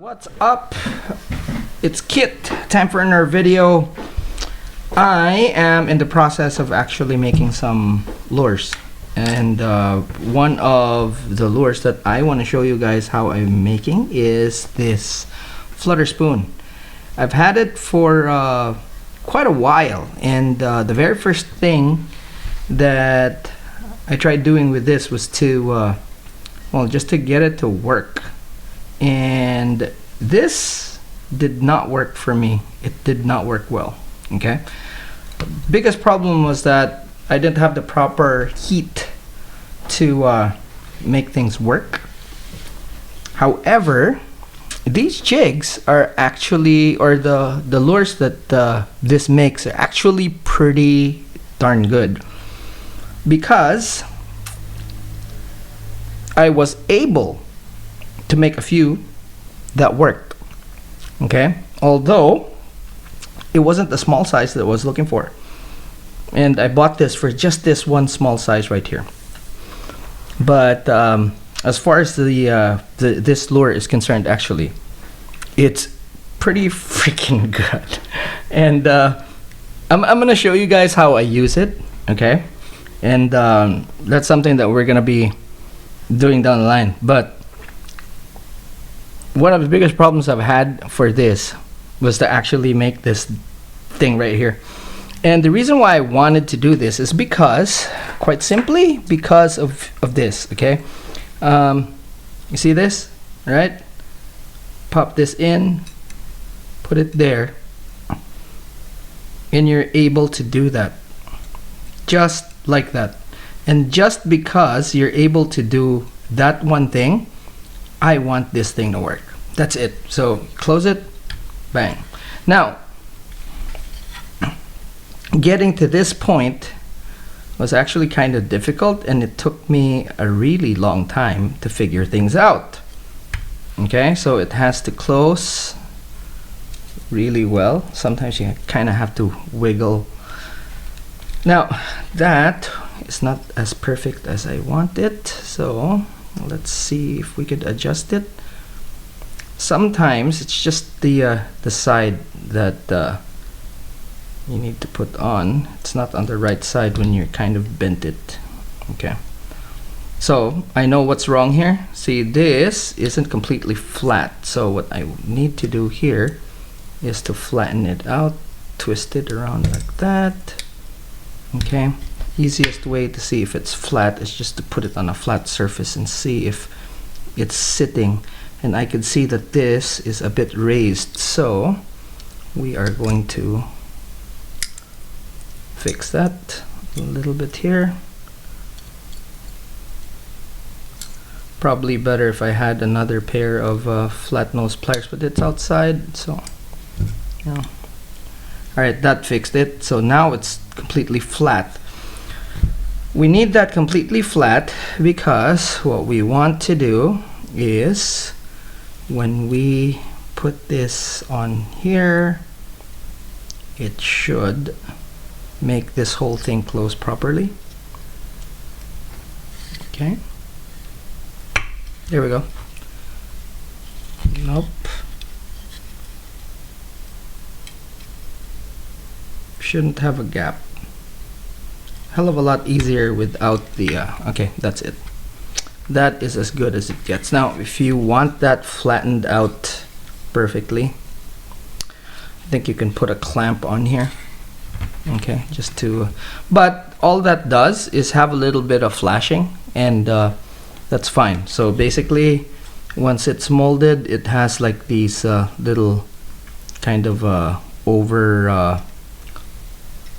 What's up? It's Kit. Time for another video. I am in the process of actually making some lures, and one of the lures that I want to show you guys how I'm making is this flutter spoon. I've had it for quite a while, and the very first thing that I tried doing with this was to well, just to get it to work. And this did not work for me. It did not work well. Okay, biggest problem was that I didn't have the proper heat to make things work. However, these jigs are actually, or the lures that this makes are actually pretty darn good, because I was able to make a few that worked. Okay, although it wasn't the small size that I was looking for, and I bought this for just this one small size right here. But as far as this lure is concerned, actually it's pretty freaking good. And I'm gonna show you guys how I use it. Okay, and that's something that we're gonna be doing down the line. But one of the biggest problems I've had for this was to actually make this thing right here. And the reason why I wanted to do this is because, quite simply, because of this. Okay, you see this, right? Pop this in, put it there, and you're able to do that just like that. And just because you're able to do that one thing, I want this thing to work. That's it. So close it, bang. Now, getting to this point was actually kind of difficult, and it took me a really long time to figure things out. Okay, so it has to close really well. Sometimes you kind of have to wiggle. Now, that is not as perfect as I want it, so let's see if we could adjust it. Sometimes it's just the side that you need to put on. It's not on the right side when you're kind of bent it. Okay, so I know what's wrong here. See, this isn't completely flat, so what I need to do here is to flatten it out, twist it around like that. Okay, easiest way to see if it's flat is just to put it on a flat surface and see if it's sitting. And I can see that this is a bit raised, so we are going to fix that a little bit here. Probably better if I had another pair of flat nose pliers, but it's outside, so yeah. Alright, that fixed it. So now it's completely flat. We need that completely flat because what we want to do is, when we put this on here, it should make this whole thing close properly. Okay, there we go. Nope, shouldn't have a gap. Hell of a lot easier without the okay, that's it. That is as good as it gets. Now, if you want that flattened out perfectly, I think you can put a clamp on here. Okay, just to, but all that does is have a little bit of flashing, and that's fine. So basically, once it's molded, it has like these little kind of over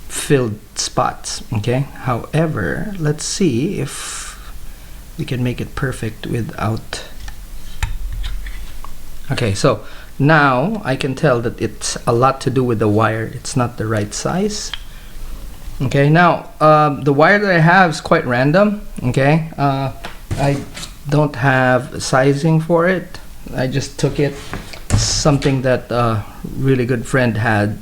filled spots. Okay, however, let's see if we can make it perfect without. Okay, so now I can tell that it's a lot to do with the wire. It's not the right size. Okay, now the wire that I have is quite random. Okay, I don't have sizing for it. I just took it, something that a really good friend had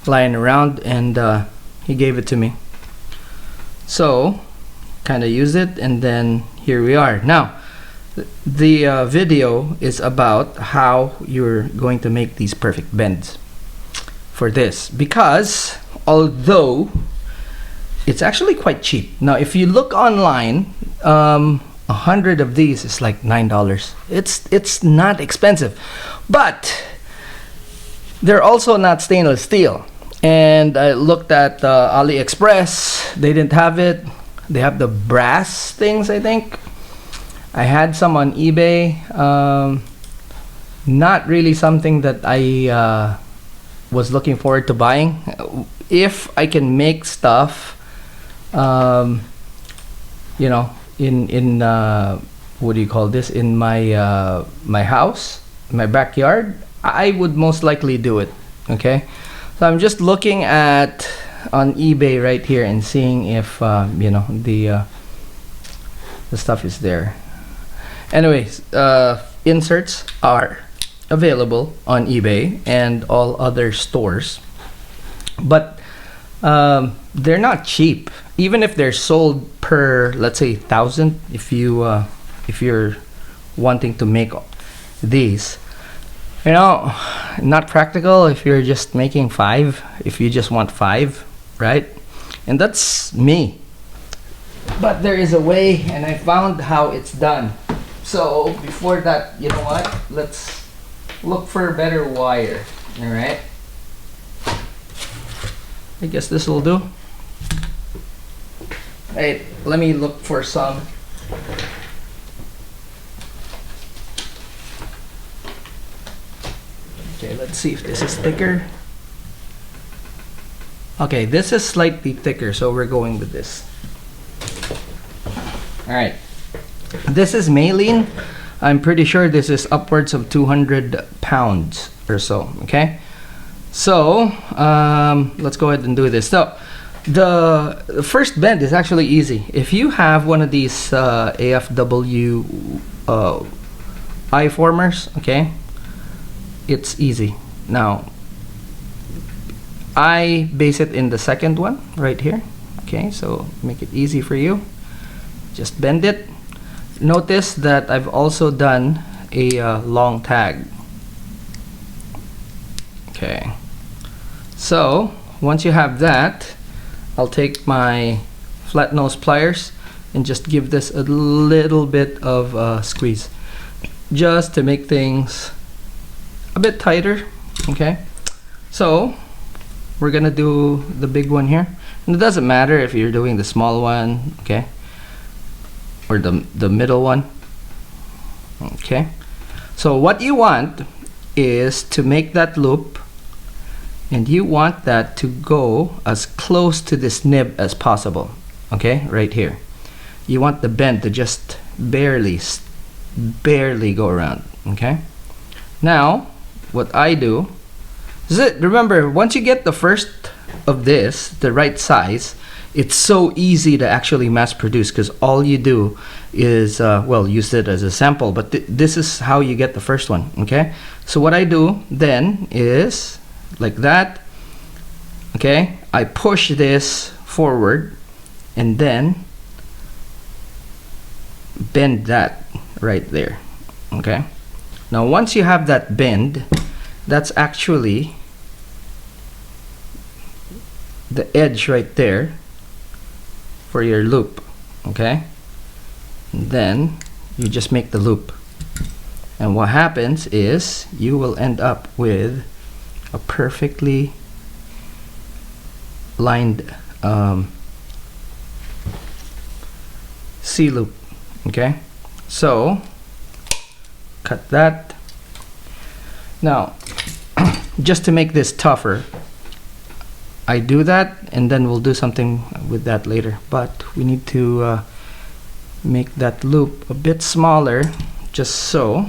lying around, and he gave it to me. So kind of use it, and then here we are. Now the video is about how you're going to make these perfect bends for this, because although it's actually quite cheap. Now if you look online, 100 of these is like $9. It's not expensive, but they're also not stainless steel. And I looked at AliExpress, they didn't have it. They have the brass things, I think. I had some on eBay. Not really something that I was looking forward to buying. If I can make stuff, you know, in what do you call this, in my my house, my backyard, I would most likely do it. Okay, so I'm just looking at on eBay right here and seeing if you know, the stuff is there. Anyways, inserts are available on eBay and all other stores, but they're not cheap. Even if they're sold per, let's say, 1,000, if you're wanting to make these, you know, not practical if you're just making 5, if you just want 5, right? And that's me. But there is a way, and I found how it's done. So before that, you know what, let's look for a better wire. All right, I guess this will do. Right, let me look for some. Okay, let's see if this is thicker. Okay, this is slightly thicker, so we're going with this. All right, this is Maylene. I'm pretty sure this is upwards of 200 pounds or so. Okay, so let's go ahead and do this. So the first bend is actually easy. If you have one of these AFW eye formers, okay, it's easy. Now I base it in the second one right here. Okay, so make it easy for you. Just bend it. Notice that I've also done a long tag. Okay, so once you have that, I'll take my flat nose pliers and just give this a little bit of squeeze, just to make things a bit tighter. Okay, so we're gonna do the big one here, and it doesn't matter if you're doing the small one, okay, or the middle one. Okay, so what you want is to make that loop, and you want that to go as close to this nib as possible. Okay, right here. You want the bend to just barely go around. Okay, now what I do is, remember, once you get the first of this, the right size, it's so easy to actually mass produce, because all you do is well, use it as a sample, but this is how you get the first one. Okay, so what I do then is like that. Okay, I push this forward and then bend that right there. Okay, now once you have that bend, that's actually the edge right there for your loop. Okay, and then you just make the loop, and what happens is you will end up with a perfectly lined C loop. Okay, so cut that. Now just to make this tougher, I do that, and then we'll do something with that later, but we need to make that loop a bit smaller, just so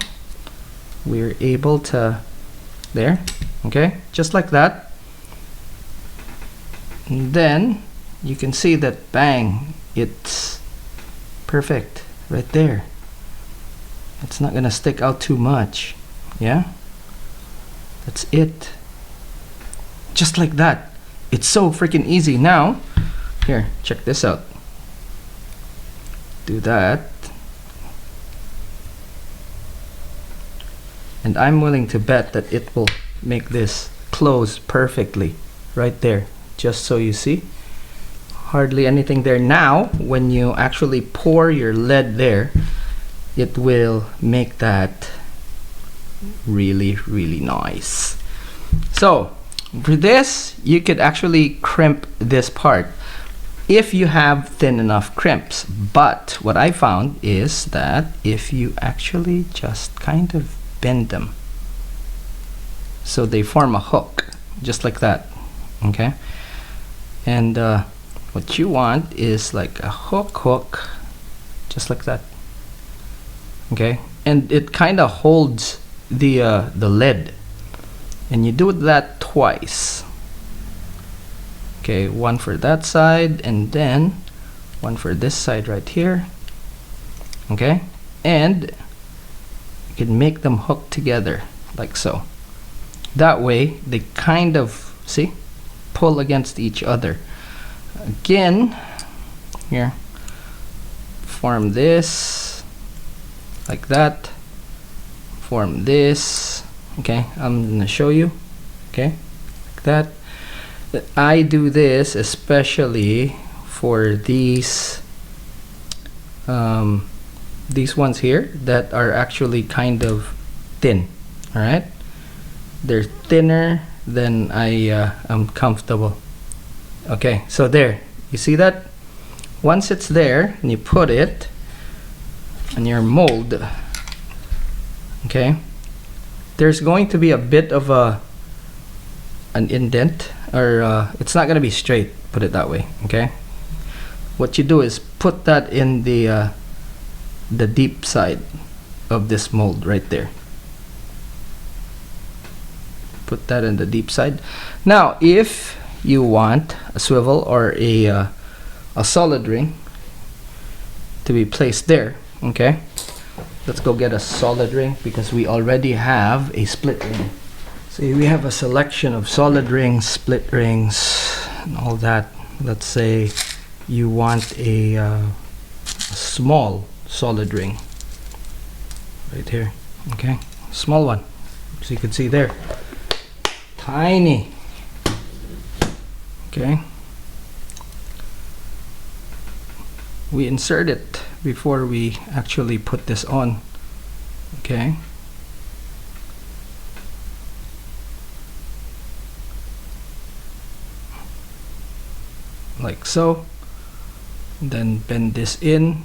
we're able to, there, okay, just like that. And then you can see that, bang, it's perfect right there. It's not gonna stick out too much. Yeah, that's it, just like that. It's so freaking easy. Now here, check this out. Do that. and I'm willing to bet that it will make this close perfectly right there. Just so you see, hardly anything there. Now when you actually pour your lead there, it will make that really nice. So for this, you could actually crimp this part if you have thin enough crimps. But what I found is that if you actually just kind of bend them so they form a hook, just like that, okay? And what you want is like a hook, just like that, okay? And it kind of holds the lead, and you do that twice. Okay, one for that side and then one for this side right here. Okay, and you can make them hook together like so. That way they kind of, see, pull against each other. Again, here, form this like that, form this. Okay, I'm gonna show you. Okay, like that. I do this especially for these ones here that are actually kind of thin. All right, they're thinner than I am comfortable. Okay, so there, you see that? Once it's there and you put it on your mold, okay, there's going to be a bit of an indent, or it's not going to be straight, put it that way. Okay, what you do is put that in the deep side of this mold right there. Put that in the deep side. Now if you want a swivel or a solid ring to be placed there, okay, let's go get a solid ring because we already have a split ring. See, we have a selection of solid rings, split rings, and all that. Let's say you want a small solid ring right here. Okay, small one, so you can see there, tiny. Okay, we insert it before we actually put this on. Okay, like so, then bend this in,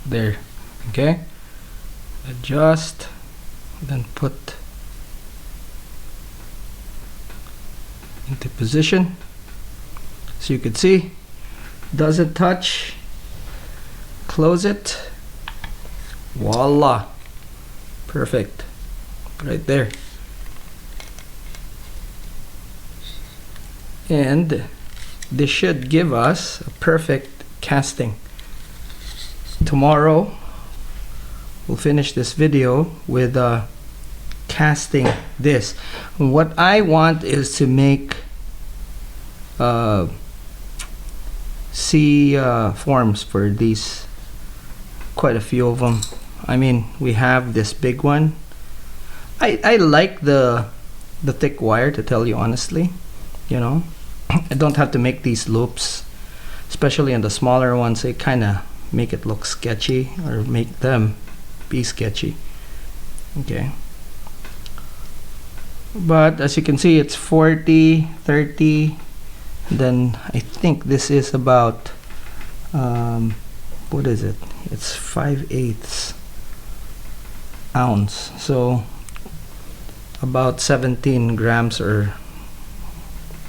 there. Okay, adjust, then put into position. So you can see, doesn't touch. Close it. Voila, perfect, right there. And this should give us a perfect casting. Tomorrow we'll finish this video with casting this. What I want is to make C forms for these, quite a few of them. I mean, we have this big one. I like the thick wire, to tell you honestly. You know, I don't have to make these loops, especially on the smaller ones. They kind of make it look sketchy, or make them be sketchy. Okay, but as you can see, it's 40, 30. Then I think this is about what is it? It's 5/8 ounce, so about 17 grams or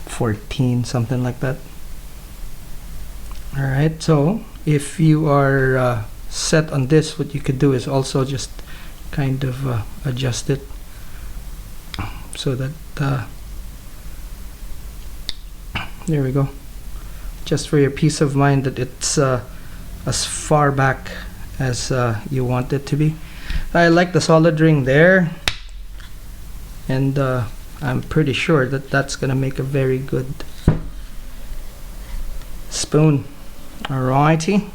14, something like that. All right, so if you are set on this, what you could do is also just kind of adjust it so that there we go, just for your peace of mind that it's as far back as you want it to be. I like the solid ring there, and I'm pretty sure that that's gonna make a very good spoon. Alrighty,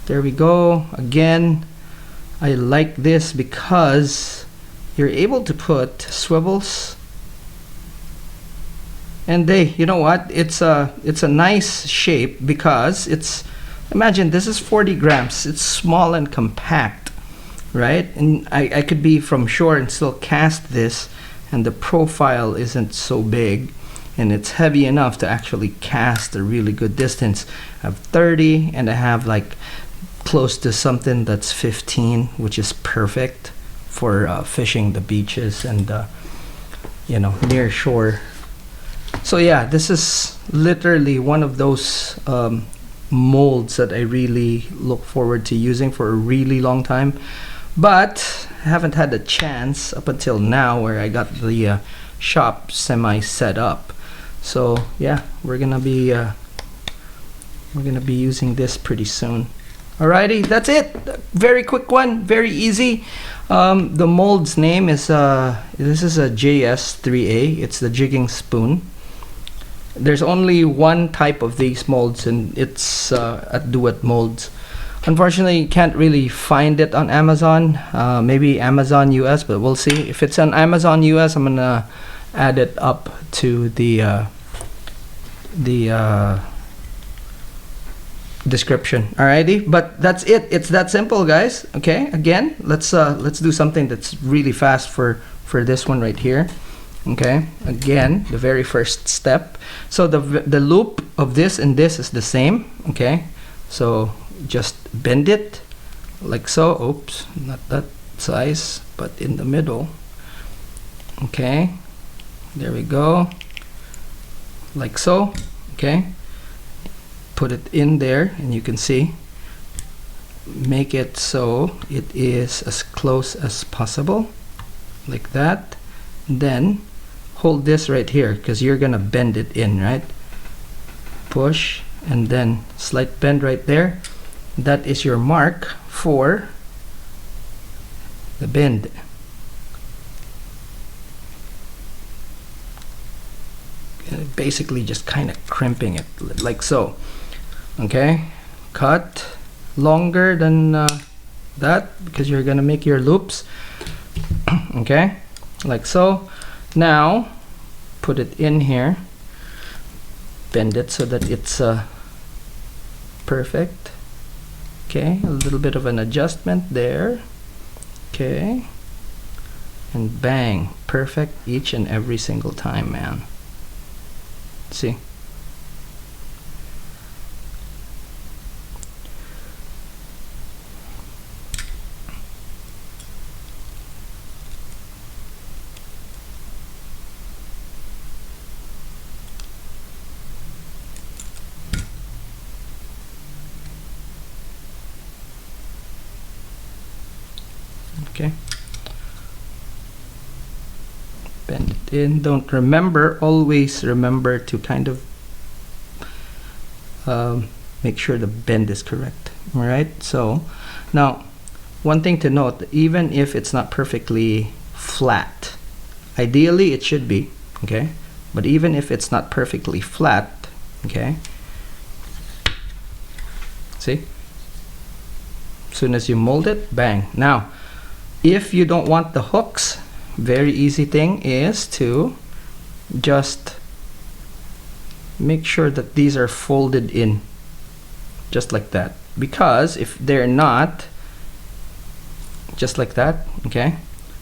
there we go. Again, I like this because you're able to put swivels, and you know what, it's a nice shape because it's, imagine this is 40 grams, it's small and compact, right? And I could be from shore and still cast this, and the profile isn't so big, and it's heavy enough to actually cast a really good distance. I have 30, and I have like close to something that's 15, which is perfect for fishing the beaches and you know, near shore. So yeah, this is literally one of those molds that I really look forward to using for a really long time, but I haven't had the chance up until now where I got the shop semi set up. So yeah, we're gonna be using this pretty soon. Alrighty, that's it. Very quick one, very easy. The mold's name is this is a JS3A. It's the jigging spoon. There's only one type of these molds, and it's at Duet Molds. Unfortunately, you can't really find it on Amazon. Maybe Amazon US, but we'll see. If it's on Amazon US, I'm gonna add it up to the description. Alrighty, but that's it. It's that simple, guys. Okay, again, let's do something that's really fast for this one right here. Okay, again, the very first step. So the loop of this and this is the same. Okay, so just bend it like so. Oops, not that size, but in the middle. Okay, there we go, like so. Okay, put it in there, and you can see, make it so it is as close as possible, like that. Then hold this right here, because you're gonna bend it in, right? Push, and then slight bend right there. That is your mark for the bend. Basically just kind of crimping it like so. Okay, cut longer than that, because you're gonna make your loops. Okay, like so. Now put it in here, bend it so that it's perfect. Okay, a little bit of an adjustment there. Okay, and bang, perfect each and every single time, man. See? Okay, bend it in. Don't always remember to kind of make sure the bend is correct. All right, so now one thing to note, even if it's not perfectly flat, ideally it should be, okay, but even if it's not perfectly flat, okay, see, as soon as you mold it, bang. Now if you don't want the hooks, very easy thing is to just make sure that these are folded in just like that, because if they're not, just like that, okay,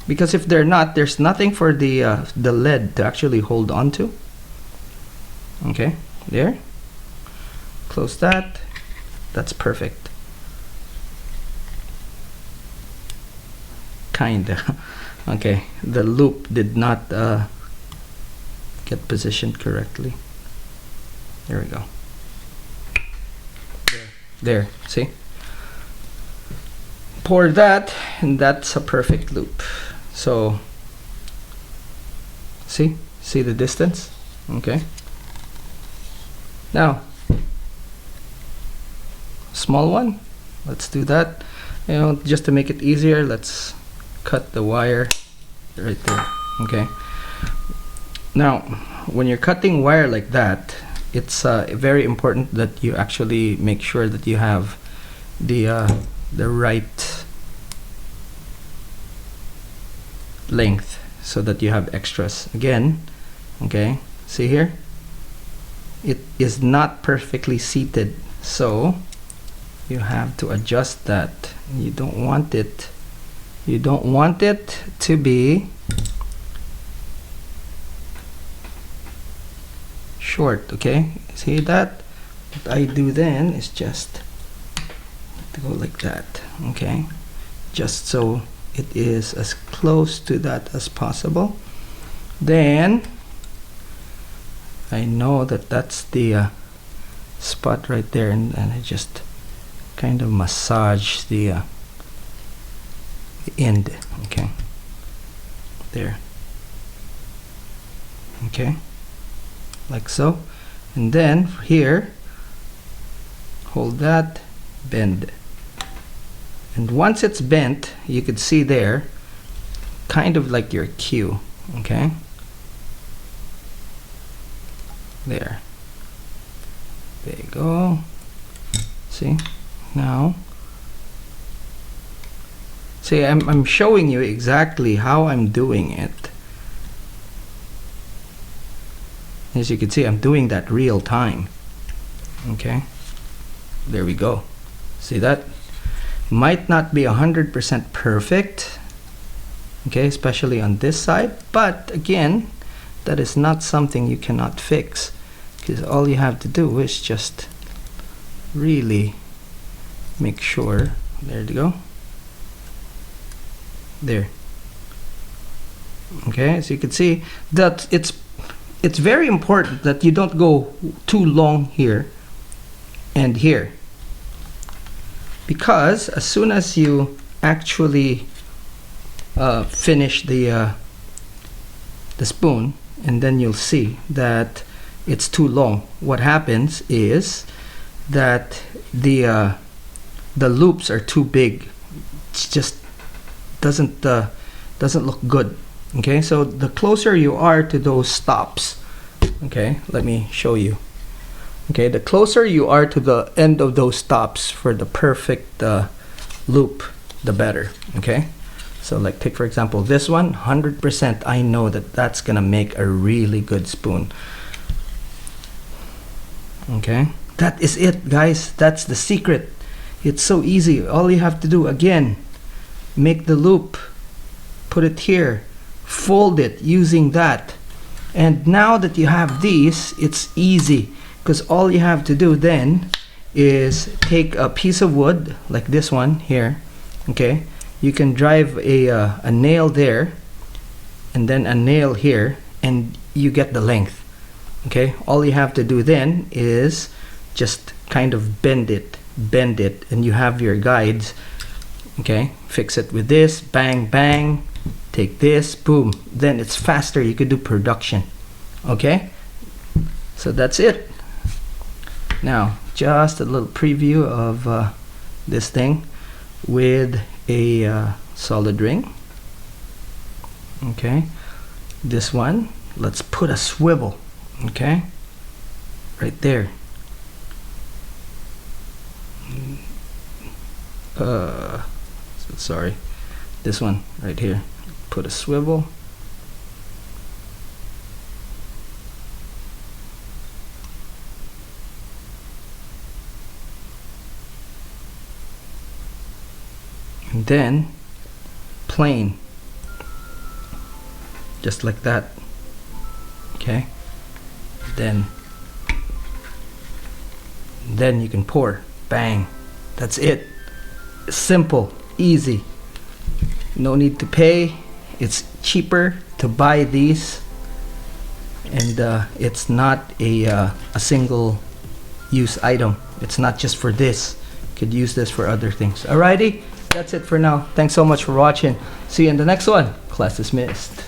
because if they're not, there's nothing for the lead to actually hold on to. Okay, there, close that. That's perfect. Kinda. Okay, the loop did not get positioned correctly. There we go. There, see? Pour that, and that's a perfect loop. So, see the distance? Okay. Now, small one. Let's do that. You know, just to make it easier, let's cut the wire right there. Okay, now when you're cutting wire like that, it's very important that you actually make sure that you have the right length so that you have extras. Again, okay, see here, it is not perfectly seated, so you have to adjust that. You don't want it to be short. Okay, see that? What I do then is just to go like that. Okay, just so it is as close to that as possible. Then I know that that's the spot right there, and I just kind of massage the end. Okay, there. Okay, like so. And then here, hold that, bend. And once it's bent, you could see there, kind of like your cue. Okay, there you go. See, now see, I'm showing you exactly how I'm doing it. As you can see, I'm doing that real time. Okay, there we go. See that? Might not be 100% perfect, okay, especially on this side, but again, that is not something you cannot fix, because all you have to do is just really make sure. There you go. There. Okay, so you can see that it's very important that you don't go too long here and here, because as soon as you actually finish the spoon, and then you'll see that it's too long, what happens is that the loops are too big. It just doesn't look good. Okay, so the closer you are to those stops, okay, let me show you. Okay, the closer you are to the end of those stops for the perfect loop, the better. Okay, so like take for example this one, 100% I know that that's gonna make a really good spoon. Okay, that is it, guys. That's the secret. It's so easy. All you have to do, again, make the loop, put it here, fold it using that, and now that you have these, it's easy, because all you have to do then is take a piece of wood like this one here. Okay, you can drive a nail there and then a nail here, and you get the length. Okay, all you have to do then is just kind of bend it, and you have your guides. Okay, fix it with this, bang bang, take this, boom, then it's faster. You could do production. Okay, so that's it. Now just a little preview of this thing with a solid ring. Okay, this one, let's put a swivel. Okay, right there. Sorry, this one right here, put a swivel. And then plane, just like that. Okay, then you can pour, bang, that's it. Simple, easy, no need to pay. It's cheaper to buy these, and it's not a single use item. It's not just for this. You could use this for other things. Alrighty, that's it for now. Thanks so much for watching. See you in the next one. Class dismissed.